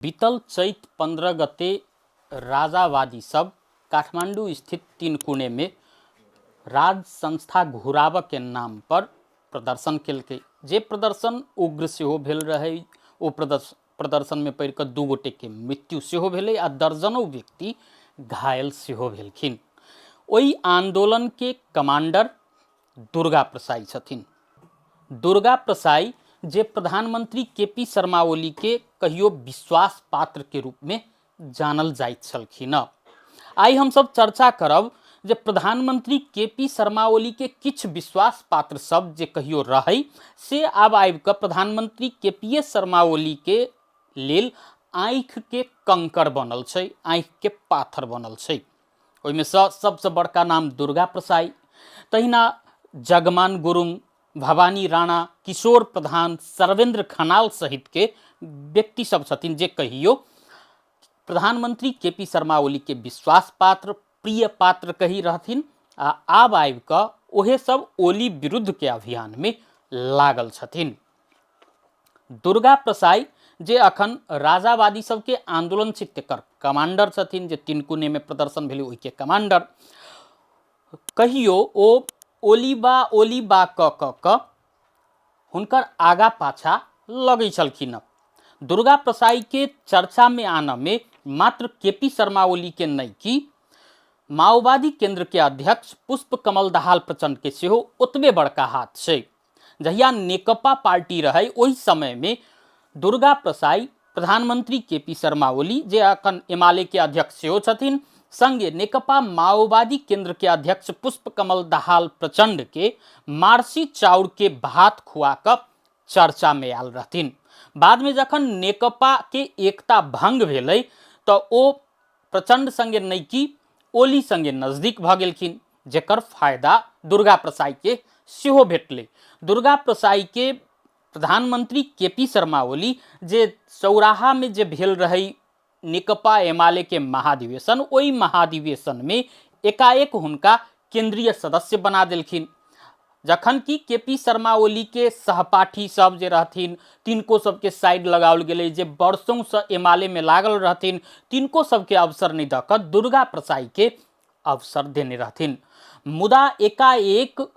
बीतल चैत 15 गते राजावादी सब काठमांडू स्थित तीनकुने में राज संस्था घुराव के नाम पर प्रदर्शन केलकै। जे प्रदर्शन उग्र सेहो भेल रहे। ओ प्रदर्शन में पड़ कऽ 2 गोटे के मृत्यु सेहो भेलै आ दर्जनों व्यक्ति घायल सेहो भेलखिन। ओहि आंदोलन के कमांडर दुर्गा प्रसाई छथिन। दुर्गा प्रसाई जे प्रधानमंत्री केपी शर्मा ओली के कहियो विश्वास पात्र के रूप में जानल जाइत छलखिन। आई हम सब चर्चा करब जे प्रधानमंत्री केपी शर्मा ओली के किछ विश्वास पात्र सब जे कहियो रहे से आब आबि कऽ प्रधानमंत्री केपी शर्मा ओली के लेल आँख के कंकड़ बनल छै, आँख के पाथर बनल छै। ओहिमे सबसे बड़का नाम दुर्गा प्रसाई, तहिना जगमान गुरुङ, भवानी राणा, किशोर प्रधान, सर्वेंद्र खनाल सहित के व्यक्ति सब छथिन जे कहियो प्रधानमंत्री केपी शर्मा ओली के विश्वास पात्र, प्रिय पात्र कही रहथिन आ आब आबि कऽ ओहे सब ओली विरुद्ध के अभियान में लागल छथिन। दुर्गा प्रसाई जे अखन राजावादी सबके आंदोलन छै तेकर कमांडर छथिन, जे तीनकुने में प्रदर्शन भेलै ओहि के कमांडर। कहियो ओ ओलीबा क हुनकर आगा पाछा लगै छलखिन। दुर्गा प्रसाई के चर्चा में आने में मात्र केपी शर्मा ओली के नहीं कि माओवादी केंद्र के अध्यक्ष पुष्प कमल दाहाल प्रचंड के सेहो ओतबे बड़का हाथ छै। जहिया नेकपा पार्टी रहे ओहि समय में दुर्गा प्रसाई प्रधानमंत्री केपी शर्मा ओली जे अखन एमाले के अध्यक्ष सेहो छथिन, संगे नेकपा माओवादी केंद्र के अध्यक्ष पुष्प कमल दाहाल प्रचंड के मार्सी चाउर के भात खुआ कर चर्चा में आयल रहथिन। बाद में जखन नेकपा के एकता भंग भेलै तो ओ प्रचंड संगे नहीं कि ओली संगे नजदीक भ गेलखिन, जेकर फायदा दुर्गा प्रसाई के सेहो भेटलै। दुर्गा प्रसाई के प्रधानमंत्री केपी शर्मा ओली जे चौराहा में जे भेल रहे नेकपा एमाले के महाधिवेशन, ओहि महाधिवेशन में एकाएक हुनका केंद्रीय सदस्य बना देलखिन। जखन कि केपी शर्मा ओली के सहपाठी सब जे रहथिन तिनको सबके साइड लगाओल गेलै, जे वर्षों से एमाले में लागल रहथिन तिनको सबके अवसर नहीं दऽ कऽ दुर्गा प्रसाई के अवसर देने रहथिन। मुदा एकाएक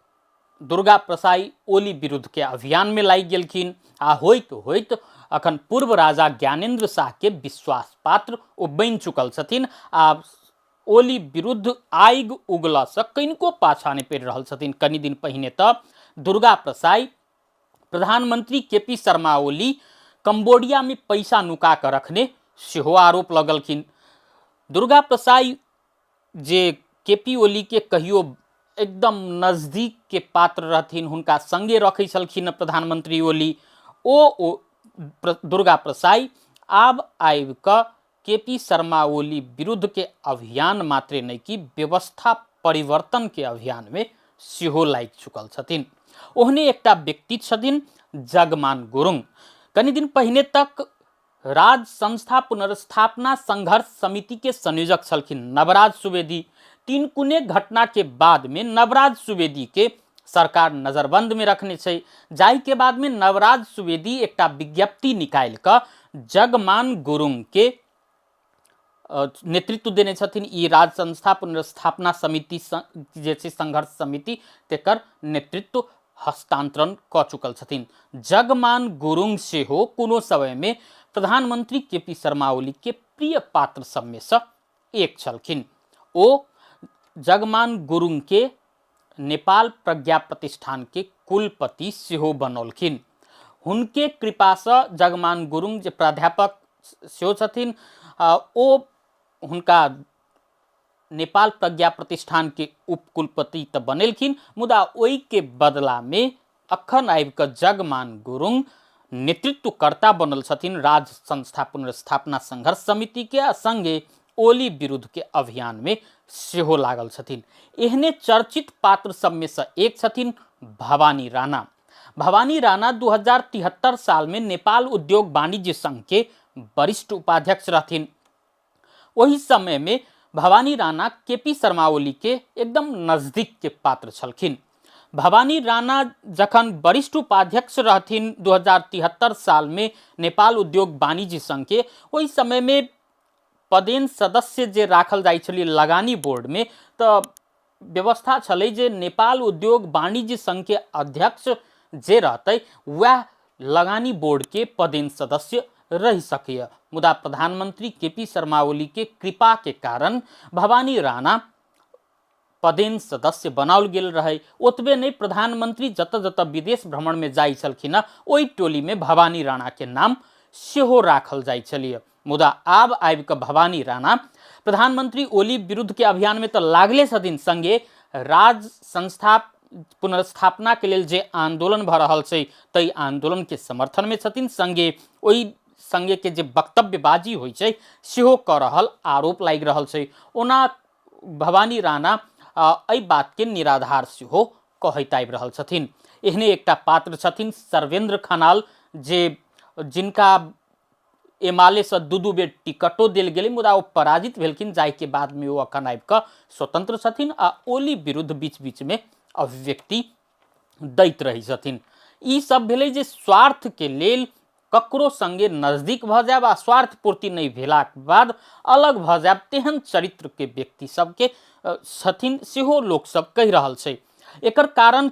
दुर्गा प्रसाई ओली विरुद्ध के अभियान में लागि गेलखिन आ होइत अखन पूर्व राजा ज्ञानेंद्र शाह के विश्वास पात्र ओ बनि चुकल छथिन। आ ओली विरुद्ध आगि उगला से कनिको पाछा नहीं पड़ि रहल छथिन। कनि दिन पहिने तो दुर्गा प्रसाई प्रधानमंत्री केपी शर्मा ओली कंबोडिया में पैसा नुका कर रखने सेहो आरोप लगलखिन। दुर्गा प्रसाई जे केपी ओली के कहियो एकदम नजदीक के पात्र रहथिन, हुनका संगे रखै छलखिन प्रधानमंत्री ओली। ओ दुर्गा प्रसाई आब आबि कऽ केपी शर्मा ओली विरुद्ध के अभियान मात्रे नहीं कि व्यवस्था परिवर्तन के अभियान में सेहो लागि चुकल छथिन। ओहने एकटा व्यक्ति छथिन जगमान गुरुङ। कनि दिन पहिने तक राज संस्था पुनर्स्थापना संघर्ष समिति के संयोजक छलखिन नवराज सुवेदी। तीनकुने घटना के बाद में नवराज सुवेदी के सरकार नजरबंद में रखने छै, जाहि के बाद में नवराज सुवेदी एकटा विज्ञप्ति निकाल कर जगमान गुरुङ के नेतृत्व देने छथिन। ई राज संस्था पुनर्स्थापना समिति जे छै संघर्ष समिति तेकर नेतृत्व हस्तांतरण क चुकल छथिन। जगमान गुरुङ सेहो कोनो समय में प्रधानमंत्री केपी शर्मा ओली के प्रिय पात्र सब में से एक छलखिन। ओ जगमान गुरुङ के नेपाल प्रज्ञा प्रतिष्ठान के कुलपति सेहो बनौलखिन। हुनके कृपा से जगमान गुरुङ जे प्राध्यापक सेहो छथिन, ओ हुनका नेपाल प्रज्ञा प्रतिष्ठान के उपकुलपति तो बनेलखिन, मुदा ओहि के बदला में अखन आबि कऽ जगमान गुरुङ नेतृत्वकर्ता बनल छथिन राज संस्था पुनर्स्थापना संघर्ष समिति के, आ संगे ओली विरुद्ध के अभियान में सेहो लागल छथिन। एहने चर्चित पात्र सब में से एक छथिन भवानी राणा। भवानी राणा 2073 साल में नेपाल उद्योग वाणिज्य संघ के वरिष्ठ उपाध्यक्ष रहथिन। वही समय में भवानी राणा केपी शर्मा ओली के एकदम नजदीक के पात्र छलखिन। भवानी राणा जखन वरिष्ठ उपाध्यक्ष रहथिन 2073 साल में नेपाल उद्योग वाणिज्य संघ के, ओहि समय में पदेन सदस्य जे राखल जाइ छलै लगानी बोर्ड में, तो व्यवस्था छलै जे नेपाल उद्योग वाणिज्य संघ के अध्यक्ष जे रहतै वह लगानी बोर्ड के पदेन सदस्य रह सके। मुदा प्रधानमंत्री केपी शर्मा ओली के कृपा के कारण भवानी राणा पदेन सदस्य बनाओल गेल रहे। ओतबे नहीं, प्रधानमंत्री जत जत विदेश भ्रमण में जाइ छलखिन ओहि टोली में भवानी राणा के नाम सेहो राखल जाइ छलिए। मुदा आब आबि कऽ भवानी राणा प्रधानमंत्री ओली विरुद्ध के अभियान में तो लागले छथिन, संगे राज संस्था पुनर्स्थापना के लेल जे आंदोलन भ रहल छै तै आंदोलन के समर्थन में छथिन, संगे ओहि संगे के जे वक्तव्यबाजी होइ छै सेहो क रहल आरोप लागि रहल छै। ओना भवानी राणा एहि बात के निराधार सेहो कहैत आबि रहल छथिन। एहने एकटा पात्र छथिन सर्वेंद्र खनाल, जे जिनका एमाले से दू बेर टिकटो देल गेलै, मुदा ओ पराजित भेलखिन, जाहि के बाद में वो अखन आबि कऽ स्वतंत्र छथिन आ ओली विरुद्ध बीच बीच में अभिव्यक्ति दैत रही छथिन। ई सब भेलै जे स्वार्थ के लेल ककरो संगे नजदीक भ जायब आ स्वार्थ पूर्ति नहीं भेलाक बाद अलग भ जायब, तेहन चरित्र के व्यक्ति सबके छथिन सेहो लोक सब कहि रहल छै। एकर कारण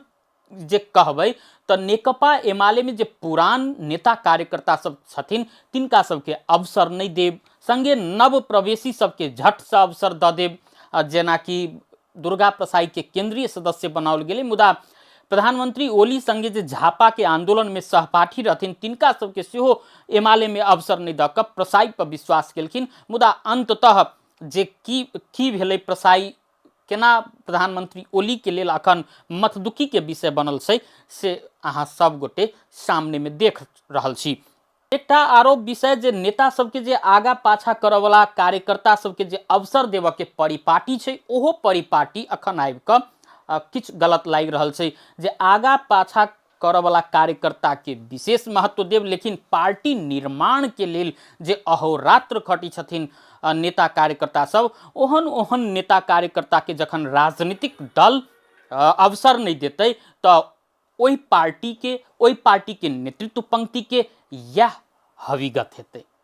जे कहबै तो नेकपा एमाले में जे पुरान नेता कार्यकर्ता सब छथिन तिनका सबके अवसर नहीं देब, संगे नव प्रवेशी सबके झट से अवसर द देब। जेना कि दुर्गा प्रसाई के केंद्रीय सदस्य बनाओल गेलै, मुदा प्रधानमंत्री ओली संगे जे झापा के आंदोलन में सहपाठी रहथिन तिनका सबके सेहो एमाले में अवसर नहीं द कऽ प्रसाई पर विश्वास केलखिन। मुदा अंततः जे की भेलै, प्रसाई केना प्रधानमंत्री ओली के लेल अखन मतदुखी के विषय बनल छै से अहाँ सब गोटे सामने में देख रहल छी। एकटा आरोप विषय जे नेता सबके जे आगा पाछा करऽ वाला कार्यकर्ता सबके जे अवसर देव के परिपाटी छै, ओहो परिपाटी अखन आबि कऽ किछु गलत लागि रहल छै। जे आगा पाछा करऽ वाला कार्यकर्ता के विशेष महत्व देव, लेकिन पार्टी निर्माण के लेल जे अहोरात्र खटी छथिन नेता कार्यकर्ता सब, ओहन ओहन नेता कार्यकर्ता के जखन राजनीतिक दल अवसर नहीं देते तो ओहि पार्टी के नेतृत्व पंक्ति के यह हवीगत हेतै।